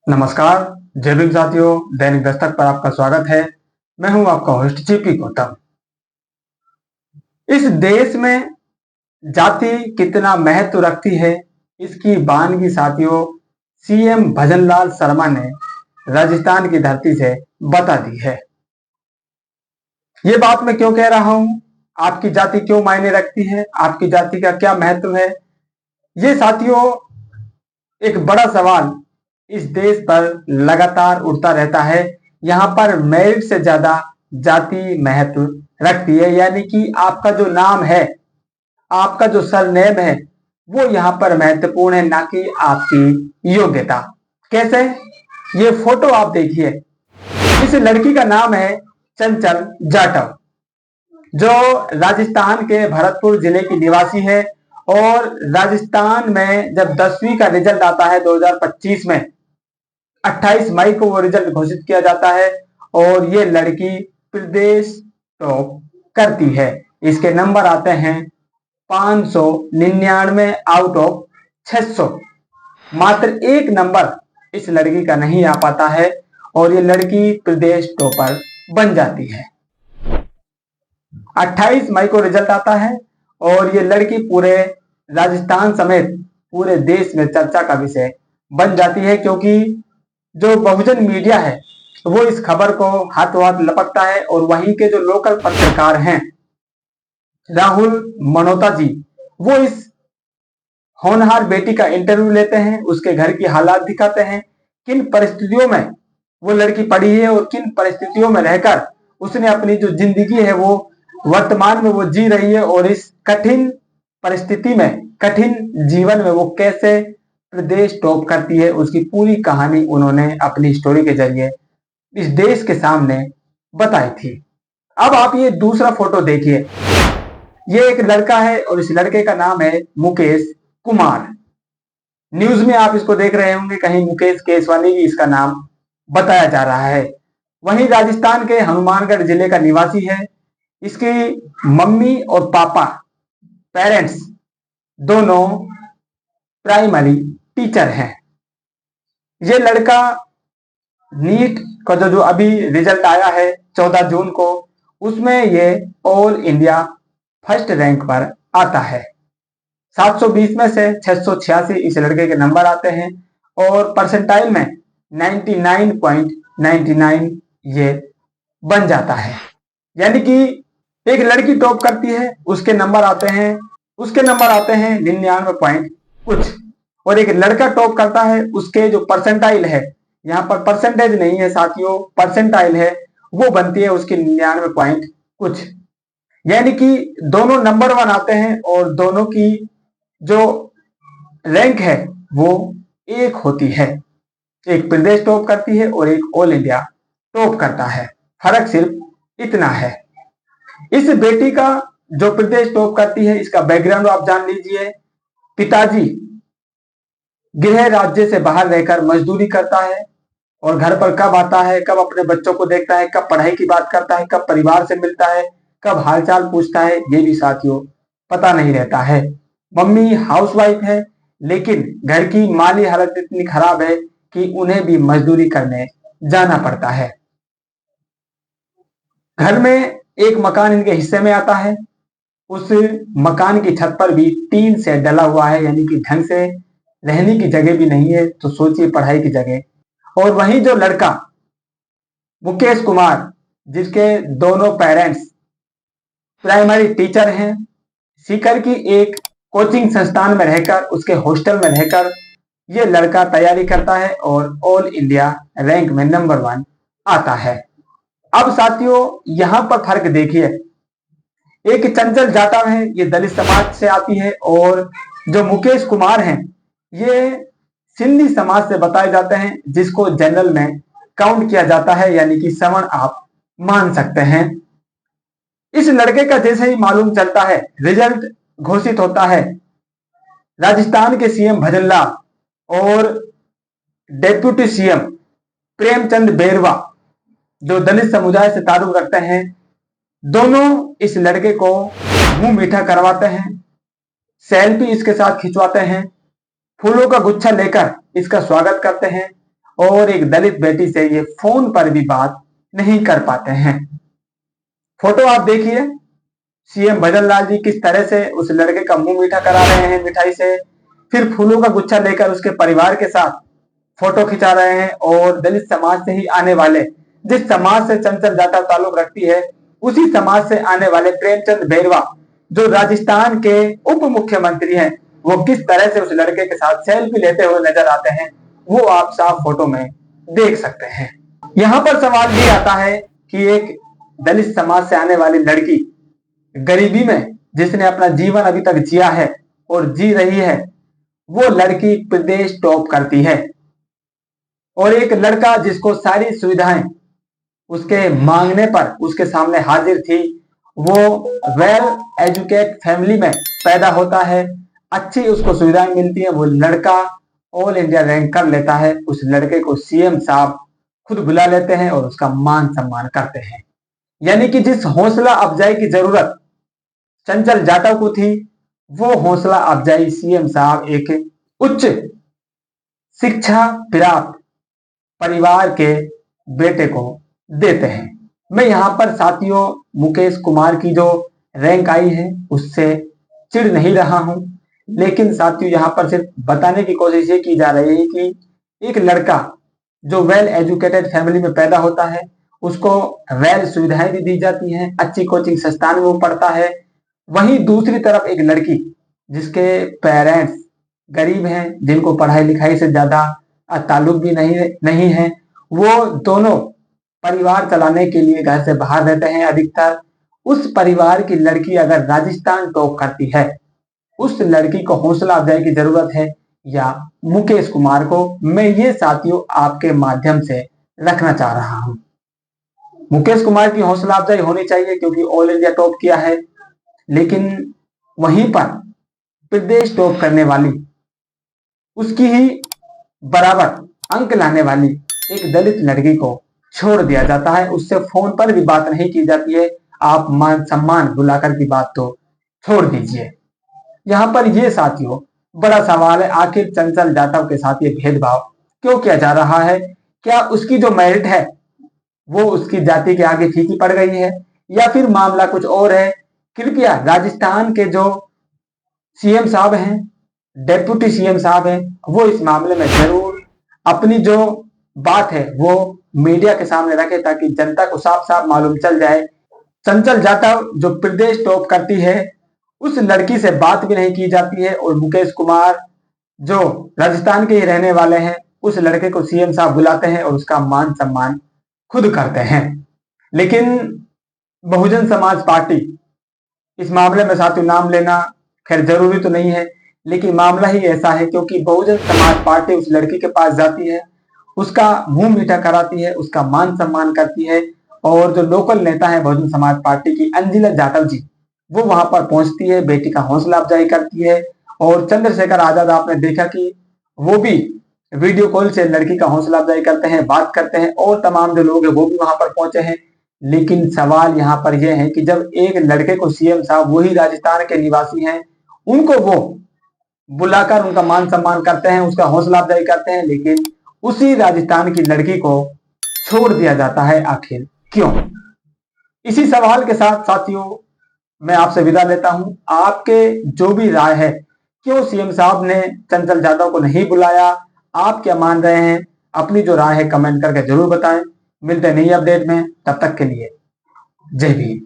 नमस्कार। जय भीम साथियों, दैनिक दस्तक पर आपका स्वागत है। मैं हूं आपका होस्ट जीपी गौतम। इस देश में जाति कितना महत्व रखती है, इसकी बानगी साथियों सीएम भजनलाल शर्मा ने राजस्थान की धरती से बता दी है। ये बात मैं क्यों कह रहा हूं, आपकी जाति क्यों मायने रखती है, आपकी जाति का क्या महत्व है, ये साथियों एक बड़ा सवाल इस देश पर लगातार उठता रहता है। यहाँ पर मेरिट से ज्यादा जाति महत्व रखती है, यानी कि आपका जो नाम है, आपका जो सरनेम है, वो यहाँ पर महत्वपूर्ण है, ना कि आपकी योग्यता। कैसे? ये फोटो आप देखिए। इस लड़की का नाम है चंचल जाटव, जो राजस्थान के भरतपुर जिले की निवासी है। और राजस्थान में जब 10वीं का रिजल्ट आता है 2025 में, 28 मई को वो रिजल्ट घोषित किया जाता है और ये लड़की प्रदेश टॉप करती है। इसके नंबर आते हैं 599 आउट ऑफ 600। मात्र एक नंबर इस लड़की का नहीं आ पाता है और ये लड़की प्रदेश टॉपर बन जाती है। 28 मई को रिजल्ट आता है और ये लड़की पूरे राजस्थान समेत पूरे देश में चर्चा का विषय बन जाती है, क्योंकि जो बहुजन मीडिया है वो इस खबर को हाथों हाथ लपकता है और वहीं के जो लोकल पत्रकार हैं राहुल मनोता जी, वो इस होनहार बेटी का इंटरव्यू लेते हैं, उसके घर की हालात दिखाते हैं, किन परिस्थितियों में वो लड़की पड़ी है और किन परिस्थितियों में रहकर उसने अपनी जो जिंदगी है वो वर्तमान में वो जी रही है, और इस कठिन परिस्थिति में, कठिन जीवन में वो कैसे प्रदेश टॉप करती है, उसकी पूरी कहानी उन्होंने अपनी स्टोरी के जरिए इस देश के सामने बताई थी। अब आप ये दूसरा फोटो देखिए। ये एक लड़का है और इस लड़के का नाम है मुकेश कुमार। न्यूज में आप इसको देख रहे होंगे, कहीं मुकेश केसवानी भी इसका नाम बताया जा रहा है। वहीं राजस्थान के हनुमानगढ़ जिले का निवासी है। इसकी मम्मी और पापा, पेरेंट्स दोनों प्राइमरी टीचर हैं। ये लड़का नीट का जो अभी रिजल्ट आया है 14 जून को, उसमें ये ऑल इंडिया फर्स्ट रैंक पर आता है। 720 में से 686 इस लड़के के नंबर आते हैं और परसेंटाइल में 99.99 ये बन जाता है। यानी कि एक लड़की टॉप करती है, उसके नंबर आते हैं 99 पॉइंट कुछ, और एक लड़का टॉप करता है, उसके जो परसेंटाइल है, यहाँ पर परसेंटेज नहीं है साथियों, परसेंटाइल है, वो बनती है उसकी 99 पॉइंट कुछ। यानी कि दोनों नंबर 1 आते हैं और दोनों की जो रैंक है वो एक होती है। एक प्रदेश टॉप करती है और एक ऑल इंडिया टॉप करता है। फर्क सिर्फ इतना है। इस बेटी का जो प्रदेश टॉप करती है, इसका बैकग्राउंड आप जान लीजिए। पिताजी गृह राज्य से बाहर रहकर मजदूरी करता है और घर पर कब आता है, कब अपने बच्चों को देखता है, कब पढ़ाई की बात करता है, कब परिवार से मिलता है, कब हालचाल पूछता है, ये भी साथियों पता नहीं रहता है। मम्मी हाउसवाइफ है, लेकिन घर की माली हालत इतनी खराब है कि उन्हें भी मजदूरी करने जाना पड़ता है। घर में एक मकान इनके हिस्से में आता है, उस मकान की छत पर भी टीन से डला हुआ है, यानी कि ढंग से रहने की जगह भी नहीं है, तो सोचिए पढ़ाई की जगह। और वहीं जो लड़का मुकेश कुमार, जिसके दोनों पेरेंट्स प्राइमरी टीचर हैं, सीकर की एक कोचिंग संस्थान में रहकर, उसके हॉस्टल में रहकर ये लड़का तैयारी करता है और ऑल इंडिया रैंक में नंबर 1 आता है। अब साथियों यहां पर फर्क देखिए। एक चंचल जाटव है, ये दलित समाज से आती है, और जो मुकेश कुमार हैं ये सिंधी समाज से बताए जाते हैं, जिसको जनरल में काउंट किया जाता है, यानी कि सवर्ण आप मान सकते हैं। इस लड़के का जैसे ही मालूम चलता है, रिजल्ट घोषित होता है, राजस्थान के सीएम भजनलाल और डेप्यूटी सीएम प्रेमचंद बेरवा, जो दलित समुदाय से ताल्लुक रखते हैं, दोनों इस लड़के को मुंह मीठा करवाते हैं, सेल्फी इसके साथ खिंचवाते हैं, फूलों का गुच्छा लेकर इसका स्वागत करते हैं और एक दलित बेटी से ये फोन पर भी बात नहीं कर पाते हैं। फोटो आप देखिए, सीएम भजन लाल जी किस तरह से उस लड़के का मुंह मीठा करा रहे हैं मिठाई से, फिर फूलों का गुच्छा लेकर उसके परिवार के साथ फोटो खिंचा रहे हैं। और दलित समाज से ही आने वाले, जिस समाज से चंचल जाटव ताल्लुक रखती है, उसी समाज से आने वाले प्रेमचंद बैरवा, जो राजस्थान के उप मुख्यमंत्री हैं, वो किस तरह से उस लड़के के साथ सेल्फी लेते हुए नजर आते हैं, वो आप साफ फोटो में देख सकते हैं। यहां पर सवाल ये आता है कि एक दलित समाज से आने वाली लड़की, गरीबी में जिसने अपना जीवन अभी तक जिया है और जी रही है, वो लड़की प्रदेश टॉप करती है। और एक लड़का जिसको सारी सुविधाएं उसके मांगने पर उसके सामने हाजिर थी, वो वेल एजुकेट फैमिली में पैदा होता है, अच्छी उसको सुविधाएं मिलती है, वो लड़का ऑल इंडिया रैंक कर लेता है। उस लड़के को सीएम साहब खुद बुला लेते हैं और उसका मान सम्मान करते हैं। यानी कि जिस हौसला अफजाई की जरूरत चंचल जाटव को थी, वो हौसला अफजाई सीएम साहब एक उच्च शिक्षा प्राप्त परिवार के बेटे को देते हैं। मैं यहां पर साथियों मुकेश कुमार की जो रैंक आई है उससे चिढ़ नहीं रहा हूं, लेकिन साथियों यहां पर सिर्फ बताने की कोशिश ये की जा रही है कि एक लड़का जो वेल एजुकेटेड फैमिली में पैदा होता है, उसको वेल सुविधाएं भी दी जाती हैं, अच्छी कोचिंग संस्थान में वो पढ़ता है। वहीं दूसरी तरफ एक लड़की जिसके पेरेंट्स गरीब हैं, जिनको पढ़ाई लिखाई से ज्यादा ताल्लुक भी नहीं है, वो दोनों परिवार चलाने के लिए घर से बाहर रहते हैं अधिकतर। उस परिवार की लड़की अगर राजस्थान टॉप करती है, उस लड़की को हौसला अफजाई की जरूरत है या मुकेश कुमार को, मैं ये साथियों आपके माध्यम से रखना चाह रहा हूं। मुकेश कुमार की हौसला अफजाई होनी चाहिए क्योंकि ऑल इंडिया टॉप किया है, लेकिन वहीं पर प्रदेश टॉप करने वाली, उसकी ही बराबर अंक लाने वाली एक दलित लड़की को छोड़ दिया जाता है, उससे फोन पर भी बात नहीं की जाती है। आप मान सम्मान बुलाकर की बात तो छोड़ दीजिए। यहां पर यह साथियों बड़ा सवाल है, आखिर चंचल जाटव के साथ ये भेदभाव क्यों किया जा रहा है? क्या उसकी जो मेरिट है वो उसकी जाति के आगे फीकी पड़ गई है, या फिर मामला कुछ और है? कृपया राजस्थान के जो सीएम साहब हैं, डेप्यूटी सीएम साहब हैं, वो इस मामले में जरूर अपनी जो बात है वो मीडिया के सामने रखे, ताकि जनता को साफ साफ मालूम चल जाए। चंचल जाटव जो प्रदेश टॉप करती है, उस लड़की से बात भी नहीं की जाती है, और मुकेश कुमार जो राजस्थान के ही रहने वाले हैं, उस लड़के को सीएम साहब बुलाते हैं और उसका मान सम्मान खुद करते हैं। लेकिन बहुजन समाज पार्टी इस मामले में साथियों नाम लेना खैर जरूरी तो नहीं है, लेकिन मामला ही ऐसा है क्योंकि बहुजन समाज पार्टी उस लड़की के पास जाती है, उसका मुंह मीठा कराती है, उसका मान सम्मान करती है। और जो लोकल नेता है बहुजन समाज पार्टी की अंजिला जाटव जी, वो वहां पर पहुंचती है, बेटी का हौसला अफजाई करती है। और चंद्रशेखर आजाद आपने देखा कि वो भी वीडियो कॉल से लड़की का हौसला अफजाई करते हैं, बात करते हैं, और तमाम जो लोग हैं वो भी वहां पर पहुंचे हैं। लेकिन सवाल यहाँ पर यह है कि जब एक लड़के को सीएम साहब, वही राजस्थान के निवासी हैं, उनको वो बुलाकर उनका मान सम्मान करते हैं, उसका हौसला अफजाई करते हैं, लेकिन उसी राजस्थान की लड़की को छोड़ दिया जाता है, आखिर क्यों? इसी सवाल के साथ साथियों मैं आपसे विदा लेता हूं। आपके जो भी राय है, क्यों सीएम साहब ने चंचल जाटव को नहीं बुलाया, आप क्या मान रहे हैं? अपनी जो राय है कमेंट करके जरूर बताएं। मिलते हैं नई अपडेट में, तब तक के लिए जय भीम।